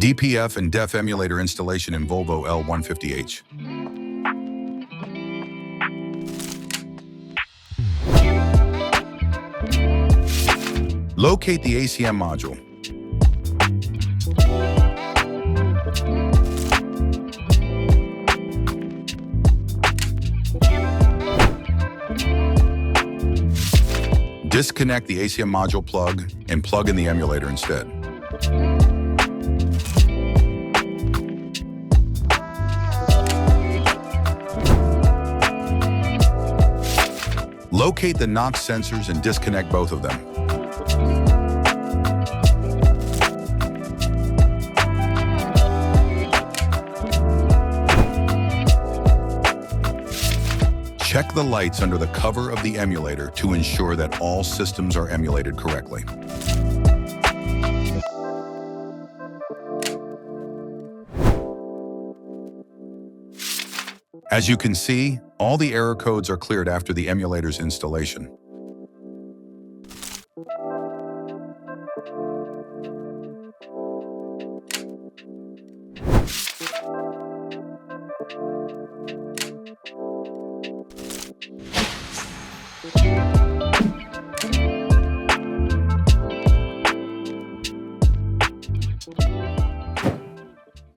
DPF and DEF emulator installation in Volvo L150H. Locate the ACM module. Disconnect the ACM module plug and plug in the emulator instead. Locate the NOx sensors and disconnect both of them. Check the lights under the cover of the emulator to ensure that all systems are emulated correctly. As you can see, all the error codes are cleared after the emulator's installation.